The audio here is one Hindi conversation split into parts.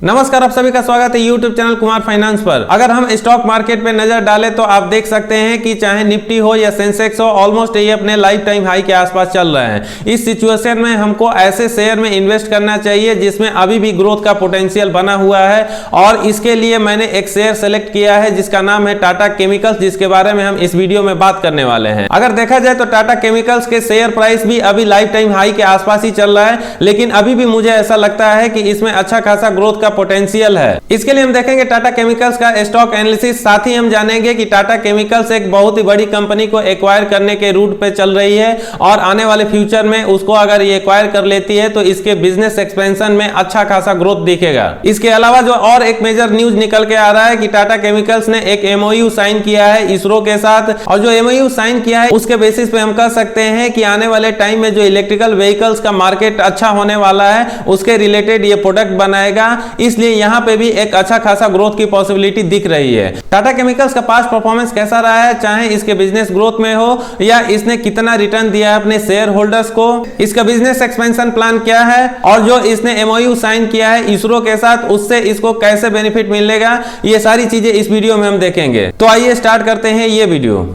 नमस्कार, आप सभी का स्वागत है YouTube चैनल कुमार फाइनेंस पर। अगर हम स्टॉक मार्केट पे नजर डालें तो आप देख सकते हैं कि चाहे निफ्टी हो या सेंसेक्स हो, ऑलमोस्ट ये अपने लाइफ टाइम हाई के आसपास चल रहे हैं। इस सिचुएशन में हमको ऐसे शेयर में इन्वेस्ट करना चाहिए जिसमें अभी भी ग्रोथ का पोटेंशियल बना हुआ है, और इसके लिए मैंने एक शेयर सेलेक्ट किया है जिसका नाम है टाटा केमिकल्स, जिसके बारे में हम इस वीडियो में बात करने वाले हैं। अगर देखा जाए तो टाटा केमिकल्स के शेयर प्राइस भी अभी लाइफ टाइम हाई के आसपास ही चल रहा है, लेकिन अभी भी मुझे ऐसा लगता है कि इसमें अच्छा खासा ग्रोथ का पोटेंशियल है। इसके लिए हम देखेंगे टाटा केमिकल्स का स्टॉक एनालिसिस, साथ ही हम जानेंगे कि टाटा केमिकल्स एक बहुत ही बड़ी कंपनी को एक्वायर करने के रूट पे चल रही है, और आने वाले फ्यूचर में उसको अगर ये एक्वायर कर लेती है तो इसके बिजनेस एक्सपेंशन में अच्छा खासा ग्रोथ दिखेगा। इसके अलावा जो और एक मेजर न्यूज निकल के आ रहा है कि टाटा केमिकल्स ने एक एमओयू साइन किया है इसरो के साथ, और जो एमओयू साइन किया है उसके बेसिस पे हम कह सकते हैं कि आने वाले टाइम में जो इलेक्ट्रिकल व्हीकल्स का मार्केट अच्छा होने वाला है उसके रिलेटेड ये प्रोडक्ट बनाएगा, इसलिए यहां पे भी एक अच्छा खासा ग्रोथ की पॉसिबिलिटी दिख रही है। टाटा केमिकल्स का पास्ट परफॉर्मेंस कैसा रहा है, चाहे इसके बिजनेस ग्रोथ में हो या इसने कितना रिटर्न दिया है अपने शेयर होल्डर्स को, इसका बिजनेस एक्सपेंशन प्लान क्या है, और जो इसने एमओयू साइन किया है इसरो के साथ उससे इसको कैसे बेनिफिट मिलेगा, ये सारी चीजें इस वीडियो में हम देखेंगे। तो आइए स्टार्ट करते हैं ये वीडियो।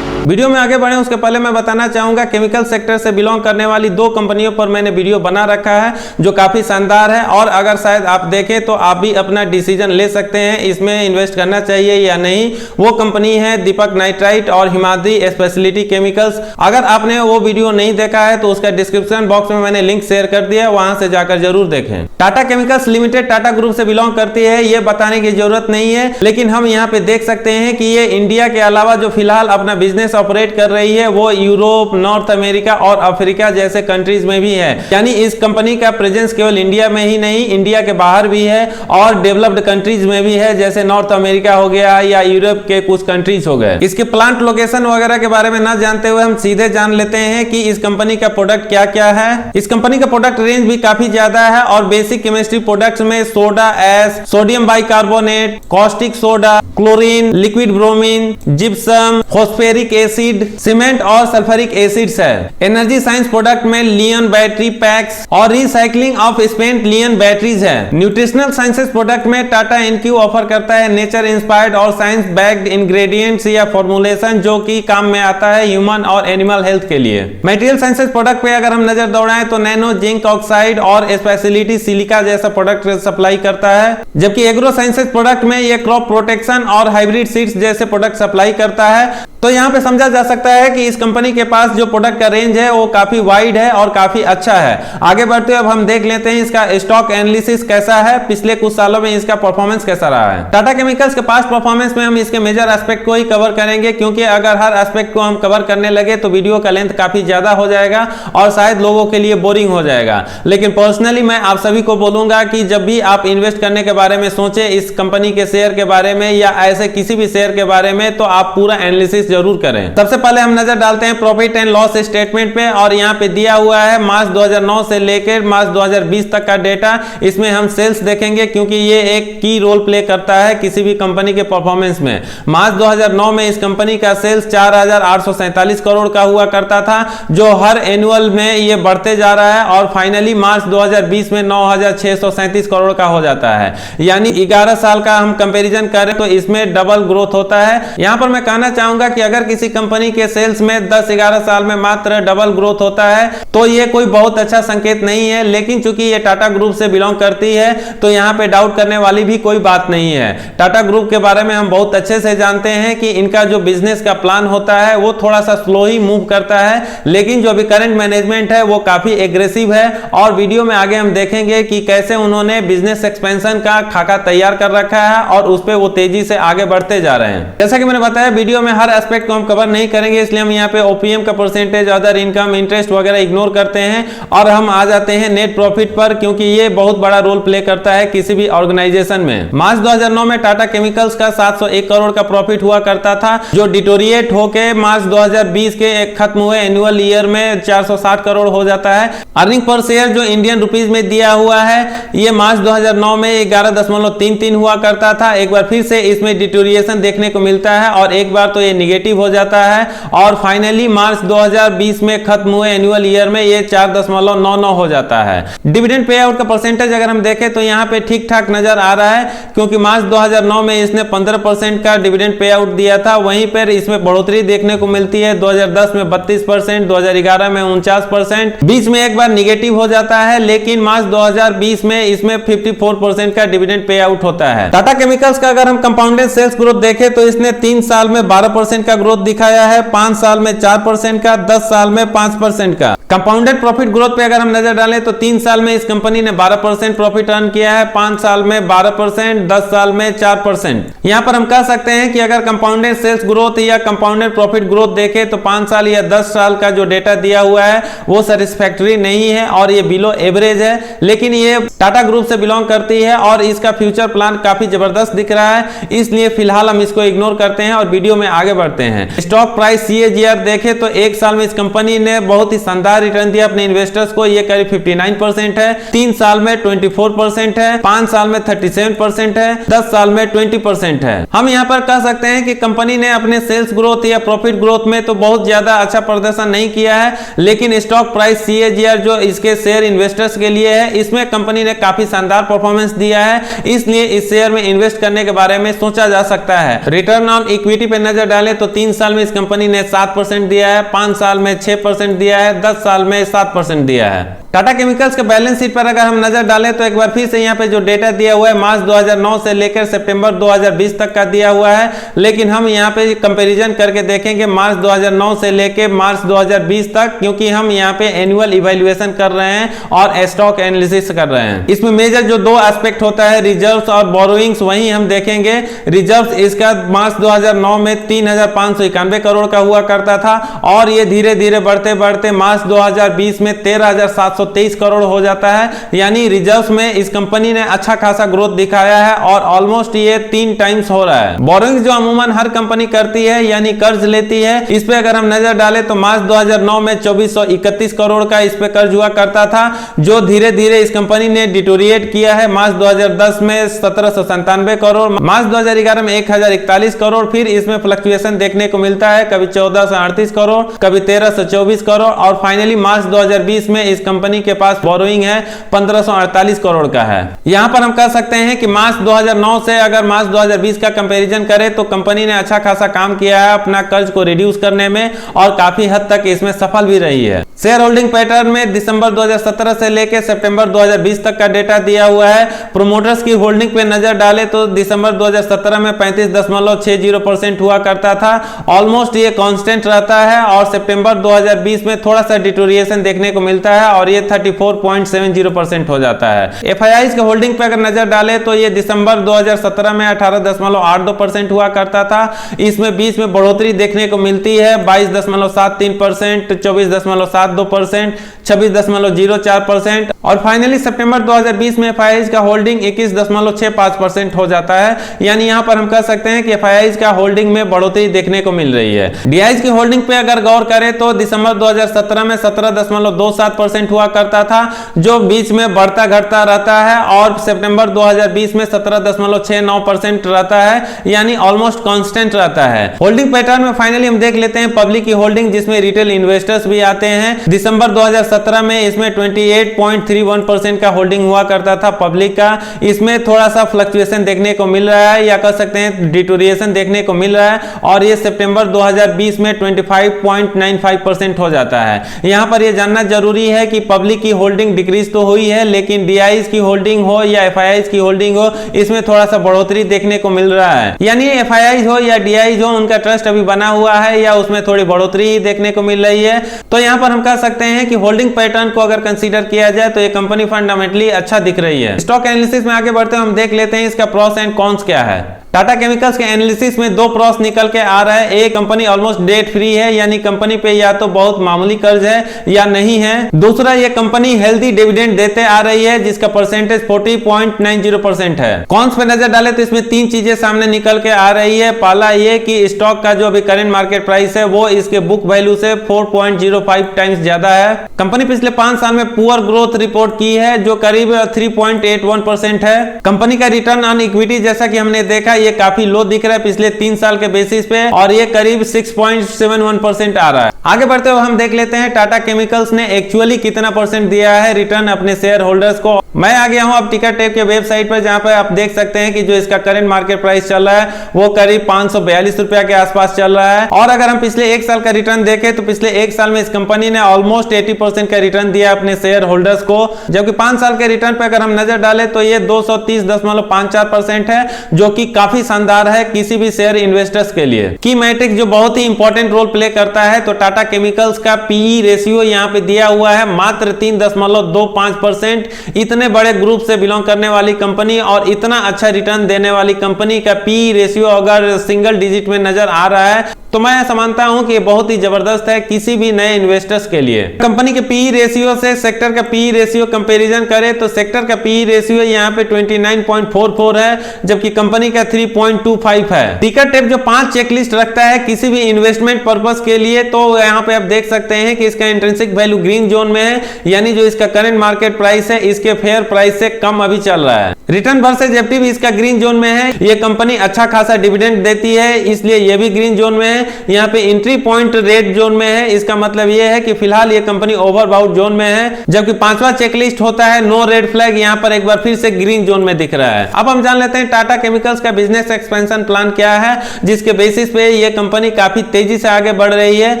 वीडियो में आगे बढ़े उसके पहले मैं बताना चाहूंगा केमिकल सेक्टर से बिलोंग करने वाली दो कंपनियों पर मैंने वीडियो बना रखा है जो काफी शानदार है, और अगर शायद आप देखें तो आप भी अपना डिसीजन ले सकते हैं इसमें इन्वेस्ट करना चाहिए या नहीं। वो कंपनी है दीपक नाइट्राइट और हिमाद्री स्पेशलिटी केमिकल्स। अगर आपने वो वीडियो नहीं देखा है तो उसका डिस्क्रिप्शन बॉक्स में मैंने लिंक शेयर कर दिया है, वहां से जाकर जरूर देखें। Tata chemicals limited Tata group से बिलोंग करती है, ये बताने की जरूरत नहीं है, लेकिन हम यहाँ पे देख सकते हैं कि ये इंडिया के अलावा जो फिलहाल अपना बिजनेस ऑपरेट कर रही है वो यूरोप, नॉर्थ अमेरिका और अफ्रीका जैसे कंट्रीज में भी है। यानी इस कंपनी का प्रेजेंस केवल इंडिया में ही नहीं, इंडिया के बाहर भी है और डेवलप्ड कंट्रीज में भी है, जैसे नॉर्थ अमेरिका हो गया या यूरोप के कुछ कंट्रीज हो गए। इसके प्लांट लोकेशन वगैरह के बारे में ना जानते हुए हम सीधे जान लेते हैं कि इस कंपनी का प्रोडक्ट क्या क्या है। इस कंपनी का प्रोडक्ट रेंज भी काफी ज्यादा है, और बेसिक केमिस्ट्री प्रोडक्ट्स में soda ash, sodium bicarbonate, caustic soda, chlorine, liquid bromine, gypsum, phosphoric acid, cement और सल्फ्यूरिक एसिड्स है। एनर्जी साइंस प्रोडक्ट में लियन बैटरी पैक्स और recycling of spent Li-ion batteries है। न्यूट्रिशनल साइंसेस प्रोडक्ट में टाटा इनक्यू ऑफर करता है नेचर इंस्पायर्ड और साइंस बैक्ड इंग्रेडिएंट्स या फॉर्मुलेशन जो कि काम में आता है ह्यूमन और एनिमल हेल्थ के लिए। मटेरियल साइंसेस प्रोडक्ट पे अगर हम नजर दौड़ाएं तो नैनो जिंक ऑक्साइड और स्पेशलिटी सिलिका जैसा प्रोडक्ट सप्लाई करता है, जबकि एग्रो साइंसेस प्रोडक्ट में ये क्रॉप प्रोटेक्शन और हाइब्रिड सीड्स जैसे प्रोडक्ट सप्लाई करता है। तो यहाँ पे समझा जा सकता है कि इस कंपनी के पास जो प्रोडक्ट का रेंज है वो काफी वाइड है और काफी अच्छा है। आगे बढ़ते हुए अब हम देख लेते हैं इसका स्टॉक एनालिसिस कैसा है, पिछले कुछ सालों में इसका परफॉर्मेंस कैसा रहा है। टाटा केमिकल्स के पास्ट परफॉर्मेंस में हम इसके मेजर एस्पेक्ट को ही कवर करेंगे, क्योंकि अगर हर एस्पेक्ट को हम कवर करने लगे तो वीडियो का लेंथ काफी ज्यादा हो जाएगा और शायद लोगों के लिए बोरिंग हो जाएगा। लेकिन पर्सनली मैं आप सभी को बोलूंगा कि जब भी आप इन्वेस्ट करने के बारे में सोचे इस कंपनी के शेयर के बारे में या ऐसे किसी भी शेयर के बारे में, तो आप पूरा एनालिसिस जरूर करें। सबसे पहले हम नजर डालते हैं प्रॉफिट एंड लॉस स्टेटमेंट पे, और यहाँ पे दिया हुआ है मार्च 2009 से लेकर मार्च 2020 तक का डेटा। इसमें हम सेल्स देखेंगे क्योंकि ये एक की रोल प्ले करता है किसी भी कंपनी के परफॉर्मेंस में। मार्च 2009 में इस कंपनी का सेल्स 4,847 करोड़ का हुआ करता था, जो हर एनुअल में ये बढ़ते जा रहा है, और फाइनली मार्च 2020 में 9,637 करोड़ का हो जाता है। यानी 11 साल का हम कंपैरिजन करें तो इसमें डबल ग्रोथ होता है। यहां पर मैं कहना चाहूंगा कि अगर किसी कंपनी के सेल्स में 10-11 साल में मात्र डबल ग्रोथ होता है तो ये कोई बहुत अच्छा संकेत नहीं है, लेकिन चूंकि ये टाटा ग्रुप से बिलोंग करती है तो यहाँ पे डाउट करने वाली भी कोई बात नहीं है। टाटा ग्रुप के बारे में हम बहुत अच्छे से जानते हैं कि इनका जो बिजनेस का प्लान होता है वो थोड़ा सा स्लो ही मूव करता है, लेकिन जो अभी करंट मैनेजमेंट है वो काफी एग्रेसिव है, और वीडियो में आगे हम देखेंगे कि कैसे उन्होंने बिजनेस एक्सपेंशन का खाका तैयार कर रखा है और उस पर वो तेजी से आगे बढ़ते जा रहे हैं। जैसा कि मैंने बताया वीडियो में हर एस्पेक्ट को हम कवर नहीं करेंगे, इसलिए हम यहाँ पे ओपीएम का परसेंटेज, अदर इनकम, इंटरेस्ट वगैरह इग्नोर करते हैं और हम आ जाते हैं नेट प्रॉफिट पर, क्योंकि ये बहुत बड़ा रोल प्ले करता है किसी भी ऑर्गेनाइजेशन में। मार्च 2009 में टाटा केमिकल्स का 701 करोड़ का प्रॉफिट हुआ करता था, जो डिटोरिएट होके मार्च 2020 के खत्म हुए एनुअल ईयर में 460 करोड़ हो जाता है। अर्निंग पर शेयर जो इंडियन रुपीज में दिया हुआ है ये मार्च 2009 में 11.33 हुआ करता था। एक बार फिर से इसमें डिटोरिएशन देखने को मिलता है और एक बार तो ये निगेटिव हो जाता है और फाइनली मार्च 2020 में खत्म हुए एनुअल ईयर में ये 4.99 हो जाता है। डिविडेंड पे आउट का परसेंटेज अगर हम देखें तो यहाँ पे ठीक ठाक नजर आ रहा है, क्योंकि मार्च 2009 में इसने 15% का डिविडेंड पे आउट दिया था, वहीं पर इसमें बढ़ोतरी देखने को मिलती है। 2010 में 32%, 2011 में 49%, बीच में एक बार निगेटिव हो जाता है, लेकिन मार्च 2020 में इसमें 54% का डिविडेंड पे आउट होता है। टाटा केमिकल्स का अगर हम कंपाउंडेड सेल्स ग्रोथ देखें तो इसने 3 साल में 12% का ग्रोथ दिखाया है, 5 साल में 4% का, 10 साल में 5% का। कंपाउंडेड प्रॉफिट ग्रोथ पे अगर हम नजर डालें तो 3 साल में इस कंपनी ने 12% प्रॉफिट अर्न किया है, 5 साल में 12%, 10 साल में 4%। यहां पर हम कह सकते हैं कि अगर कंपाउंडेड सेल्स ग्रोथ या कंपाउंडेड प्रॉफिट ग्रोथ देखें तो 5 साल या 10 साल का जो डेटा दिया हुआ है वो सेटिस्फैक्टरी नहीं है और ये बिलो एवरेज है, लेकिन ये टाटा ग्रुप से बिलोंग करती है और इसका फ्यूचर प्लान काफी जबरदस्त दिख रहा है, इसलिए फिलहाल हम इसको इग्नोर करते हैं और वीडियो में आगे बढ़ते हैं। स्टॉक प्राइस CAGR देखें तो 1 साल में इस कंपनी ने बहुत ही शानदार रिटर्न दिया अपने इन्वेस्टर्स को, ये करीब 59% है, 3 साल में 24% है, 5 साल में 37% है, 10 साल में 20% है। हम यहां पर कह सकते हैं कि कंपनी ने अपने सेल्स ग्रोथ या प्रॉफिट ग्रोथ में तो बहुत ज्यादा अच्छा प्रदर्शन नहीं किया है, लेकिन स्टॉक प्राइस CAGR जो इसके शेयर इन्वेस्टर्स के लिए है, इसमें कंपनी ने काफी शानदार परफॉर्मेंस दिया है, इसलिए इस शेयर में इन्वेस्ट करने के बारे में सोचा जा सकता है। रिटर्न ऑन इक्विटी पे नजर डालें तो 3 साल में इस कंपनी ने 7% दिया है, 5 साल में 6% दिया है, 10 साल में 7% दिया है। टाटा केमिकल्स के बैलेंस शीट पर अगर हम नजर डालें तो एक बार फिर से यहाँ पे जो डेटा दिया हुआ है मार्च 2009 से लेकर सितंबर 2020 तक का दिया हुआ है, लेकिन हम यहाँ पे कंपैरिजन करके देखेंगे मार्च 2009 से लेकर मार्च 2020 तक, क्योंकि हम यहाँ पे एनुअल इवैल्यूएशन कर रहे हैं और स्टॉक एनालिसिस कर रहे हैं। इसमें मेजर जो 2 एस्पेक्ट होता है रिजर्व्स और बोरोइंग्स, वही हम देखेंगे। रिजर्व्स इसका मार्च 2009 में 3,591 करोड़ का हुआ करता था और ये धीरे धीरे बढ़ते बढ़ते मार्च 2020 में 13,723 करोड़ हो जाता है, यानी रिजर्व्स में इस कंपनी ने अच्छा खासा ग्रोथ दिखाया है और ऑलमोस्ट ये 3 टाइम्स हो रहा है। बोरोइंग्स जो अमूमन हर कंपनी करती है यानी कर्ज लेती है, इस पे अगर हम नजर डालें तो मार्च 2009 में 2431 करोड़ का इस पे कर्ज हुआ करता था, जो धीरे धीरे इस कंपनी ने डिटोरिएट किया है। मार्च 2010 में 1797 करोड़, मार्च 2011 में 1041 करोड़, फिर इसमें फ्लक्चुएशन देखने को मिलता है, कभी 1438 करोड़, कभी 1324 करोड़ और फाइनली मार्च 2020 में इस कंपनी के पास बोरोइंग है 1548 करोड़ का है। यहां पर हम कह सकते हैं कि मार्च 2009 से अगर मार्च 2020 का कंपैरिजन करें तो कंपनी ने अच्छा खासा काम किया है अपना कर्ज को रिड्यूस करने में और काफी हद तक इसमें सफल भी रही है। शेयर होल्डिंग पैटर्न में दिसंबर 2017 से लेकर सितंबर 2020 तक का डेटा दिया हुआ है। प्रोमोटर्स की होल्डिंग पे नजर डाले तो दिसंबर 2017 में 35.60% हुआ करता था, ऑलमोस्ट ये कांस्टेंट रहता है और सितंबर 2020 में थोड़ा सा डिटोरिएशन देखने को मिलता है और ये 34.70% हो जाता है। FIIs के होल्डिंग पे अगर नजर डाले तो ये दिसंबर 2017 में 18.82% हुआ करता था, इसमें बीच में बढ़ोतरी देखने को मिलती है 22.73%, 24.72%, 26.04% और फाइनली सितंबर 2020 में FIIs का होल्डिंग 21.65% हो जाता है, यानी यहां पर हम कह सकते हैं कि FIIs का होल्डिंग में बढ़ोतरी देखने को मिल रही है। DIIs की होल्डिंग पे अगर गौर करें तो दिसंबर 2017 में 17.27% हुआ करता था, जो बीच में बढ़ता घटता रहता है और सितंबर 2020 में 17.69% रहता है, यानी ऑलमोस्ट कांस्टेंट रहता है। होल्डिंग पैटर्न में फाइनली हम देख लेते हैं पब्लिक की होल्डिंग, जिसमें रिटेल इन्वेस्टर्स भी आते हैं। दिसंबर 2017 में इसमें 28.31% का होल्डिंग हुआ करता था पब्लिक का, इसमें थोड़ा सा फ्लक्चुएशन देखने को मिल रहा है या कह सकते हैं डिटोरिएशन देखने को मिल रहा है और ये सितंबर 2020 में 25.95% हो जाता है। यहां पर यह जानना जरूरी है कि पब्लिक की होल्डिंग डिक्रीज तो हुई है, लेकिन DIIs की होल्डिंग हो या FIIs की होल्डिंग हो, इसमें थोड़ा सा बढ़ोतरी देखने को मिल रहा है, यानी FIIs हो या DIIs हो, उनका ट्रस्ट अभी बना हुआ है या उसमें थोड़ी बढ़ोतरी ही देखने को मिल रही है। तो यहां पर हम कह सकते हैं कि होल्डिंग पैटर्न को अगर कंसीडर किया जाए तो ये कंपनी फंडामेंटली अच्छा दिख रही है। स्टॉक एनालिसिस में आगे बढ़ते हैं, हम देख लेते हैं इसका प्रॉस एंड कॉन्स क्या है। टाटा केमिकल्स के एनालिसिस में 2 प्रॉस निकल के आ रहा है। एक, कंपनी ऑलमोस्ट डेट फ्री है, यानी कंपनी पे या तो बहुत मामूली कर्ज है या नहीं है। दूसरा, ये कंपनी हेल्दी डिविडेंड देते आ रही है जिसका परसेंटेज 40.90% है। कॉन्स पे नजर डाले तो इसमें 3 चीजें सामने निकल के आ रही है। पहला ये कि स्टॉक का जो अभी करंट मार्केट प्राइस है वो इसके बुक वैल्यू से 4.05 टाइम्स ज्यादा है। कंपनी पिछले 5 साल में पुअर ग्रोथ रिपोर्ट की है जो करीब 3.81% है। कंपनी का रिटर्न ऑन इक्विटी जैसा कि हमने देखा ये काफी लो दिख रहा है पिछले 3 साल के बेसिस पे, और ये करीब 6.71% आ रहा है। आगे बढ़ते हुए हम देख लेते हैं टाटा केमिकल्स ने एक्चुअली कितना परसेंट दिया है रिटर्न अपने शेयर होल्डर्स को। मैं आ गया हूं अब टिकट टेप के वेबसाइट पर, जहां पर आप देख सकते हैं कि जो इसका करंट मार्केट प्राइस चल रहा है वो करीब 542 रुपया के आसपास चल रहा है। और अगर हम पिछले 1 साल का रिटर्न देखें तो पिछले 1 साल में इस कंपनी ने ऑलमोस्ट 80% का रिटर्न दिया अपने शेयर होल्डर्स को, जबकि 5 साल के रिटर्न पर अगर हम नजर डालें तो ये 230.54% है, जो कि काफी शानदार है किसी भी शेयर इन्वेस्टर्स के लिए। की मैट्रिक जो बहुत ही इंपॉर्टेंट रोल प्ले करता है, तो टाटा केमिकल्स का पीई रेशियो यहाँ पे दिया हुआ है मात्र 3.25%। इतने बड़े ग्रुप से बिलोंग करने वाली कंपनी और इतना अच्छा रिटर्न देने वाली कंपनी का पीई रेशियो अगर सिंगल डिजिट में नजर आ रहा है तो मैं ऐसा मानता हूं कि ये बहुत ही जबरदस्त है किसी भी नए इन्वेस्टर्स के लिए। कंपनी के पीई रेशियो से सेक्टर का पीई रेशियो कंपैरिजन करें तो सेक्टर का पीई रेशियो यहां पे 29.44 है, जबकि कंपनी का 3.25 है। टिकट टेप जो 5 चेकलिस्ट रखता है किसी भी इन्वेस्टमेंट पर्पस के लिए, तो यहां पे आप देख सकते हैं कि इसका इंट्रिंसिक वैल्यू ग्रीन जोन में है, यानी जो इसका करंट मार्केट प्राइस है इसके फेयर प्राइस से कम अभी चल रहा है। रिटर्न वर्सेस एफडी भी इसका ग्रीन जोन में है। ये कंपनी अच्छा खासा डिविडेंड देती है, इसलिए ये भी ग्रीन जोन में है। यहाँ पे एंट्री पॉइंट रेड जोन में है, इसका मतलब ये है कि फिलहाल ये कंपनी ओवरबाउट जोन में है। जबकि 5वां चेकलिस्ट होता है नो रेड फ्लैग, यहाँ पर एक बार फिर से ग्रीन जोन में दिख रहा है। अब हम जान लेते हैं टाटा केमिकल्स का बिजनेस एक्सपेंशन प्लान क्या है, जिसके बेसिस पे ये कंपनी काफी तेजी से आगे बढ़ रही है।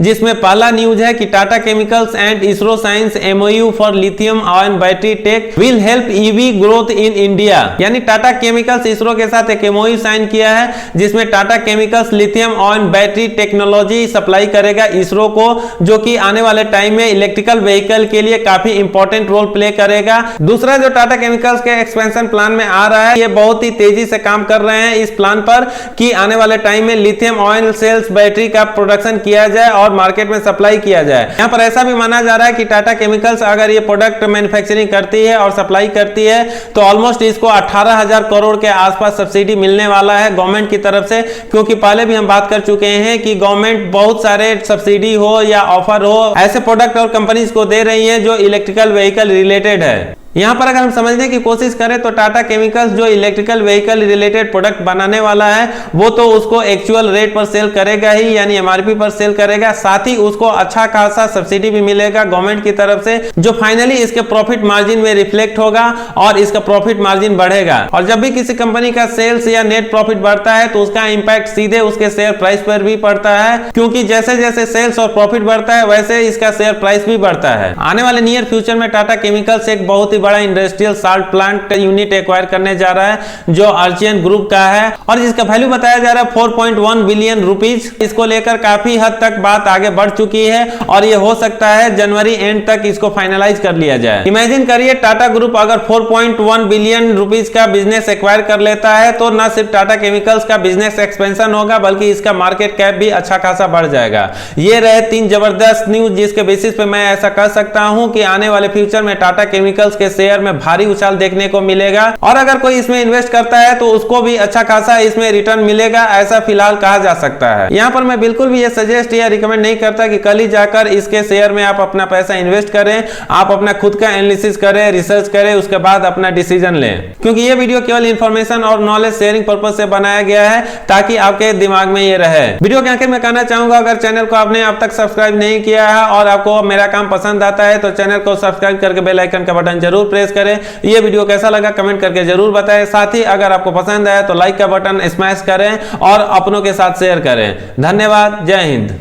जिसमें पहला न्यूज है कि Tata chemicals and ISRO science MoU for lithium ion battery tech will help EV growth in India. यानी टाटा केमिकल्स इसरो के साथ एक एमओयू साइन किया है, जिसमें Tata chemicals lithium ion battery technology supply करेगा इसरो को, जो कि आने वाले टाइम में इलेक्ट्रिकल व्हीकल के लिए काफी इंपॉर्टेंट रोल प्ले करेगा। दूसरा जो टाटा केमिकल्स के एक्सपेंशन प्लान में आ रहा है, ये बहुत ही तेजी से काम कर रहे हैं इस प्लान पर कि आने वाले टाइम में लिथियम आयन सेल्स बैटरी का प्रोडक्शन किया जाए और मार्केट में सप्लाई किया जाए। यहां पर ऐसा भी माना जा रहा है कि टाटा केमिकल्स अगर ये प्रोडक्ट मैन्युफैक्चरिंग करती है और सप्लाई करती है तो ऑलमोस्ट इसको 18,000 करोड़ के आसपास सब्सिडी मिलने वाला है गवर्नमेंट की तरफ से, क्योंकि पहले भी हम बात कर चुके हैं कि गवर्नमेंट बहुत सारे सब्सिडी हो या ऑफर हो ऐसे प्रोडक्ट और कंपनीज को दे रही है जो इलेक्ट्रिकल व्हीकल रिलेटेड है। यहां पर अगर हम समझने की कोशिश करें तो टाटा केमिकल्स जो इलेक्ट्रिकल व्हीकल रिलेटेड प्रोडक्ट बनाने वाला है वो तो उसको एक्चुअल रेट पर सेल करेगा ही, यानी एमआरपी पर सेल करेगा, साथ ही उसको अच्छा खासा सब्सिडी भी मिलेगा गवर्नमेंट की तरफ से, जो फाइनली इसके प्रॉफिट मार्जिन में रिफ्लेक्ट होगा और इसका प्रॉफिट मार्जिन बढ़ेगा। और जब भी किसी कंपनी का सेल्स या नेट प्रॉफिट बढ़ता है तो उसका इंपैक्ट सीधे उसके शेयर प्राइस पर भी पड़ता है, क्योंकि जैसे जैसे सेल्स और प्रॉफिट बढ़ता है वैसे इसका शेयर प्राइस भी बढ़ता है। आने वाले नियर फ्यूचर में टाटा केमिकल्स एक बहुत ही बड़ा industrial salt plant unit acquire करने जा रहा है जो अर्चियन ग्रुप का है, और जिसका वैल्यू बताया जा रहा है 4.1 बिलियन रुपीज। इसको लेकर काफी हद तक बात आगे बढ़ चुकी है और ये हो सकता है जनवरी एंड तक इसको फाइनलाइज कर लिया जाए। इमेजिन करिए टाटा ग्रुप अगर 4.1 बिलियन रुपीज का बिजनेस एक्वायर कर लेता है तो न सिर्फ टाटा केमिकल्स का बिजनेस एक्सपेंशन होगा बल्कि इसका मार्केट कैप भी अच्छा खासा बढ़ जाएगा। ये रहे 3 जबरदस्त न्यूज जिसके बेसिस पे मैं ऐसा कह सकता हूं कि आने वाले फ्यूचर में टाटा केमिकल्स के शेयर में भारी उछाल देखने को मिलेगा, और अगर कोई इसमें इन्वेस्ट करता है तो उसको भी अच्छा खासा इसमें रिटर्न मिलेगा, ऐसा फिलहाल कहा जा सकता है। यहां पर मैं बिल्कुल भी ये सजेस्ट या रिकमेंड नहीं करता कि कल ही जाकर इसके शेयर में आप अपना पैसा इन्वेस्ट करें। आप अपना खुद का एनालिसिस करें, रिसर्च करें, उसके बाद अपना डिसीजन लें, क्योंकि ये वीडियो केवल इंफॉर्मेशन और नॉलेज शेयरिंग पर्पस से बनाया गया है ताकि आपके दिमाग में ये रहे। वीडियो के आखिर में कहना चाहूंगा, अगर चैनल को आपने अब तक सब्सक्राइब नहीं किया है और आपको मेरा काम पसंद आता है तो चैनल को सब्सक्राइब करके बेल आइकन का बटन जरूर प्रेस करें। ये वीडियो कैसा लगा कमेंट करके जरूर बताएं। साथ ही अगर आपको पसंद आया तो लाइक का बटन स्मैश करें और अपनों के साथ शेयर करें। धन्यवाद। जय हिंद।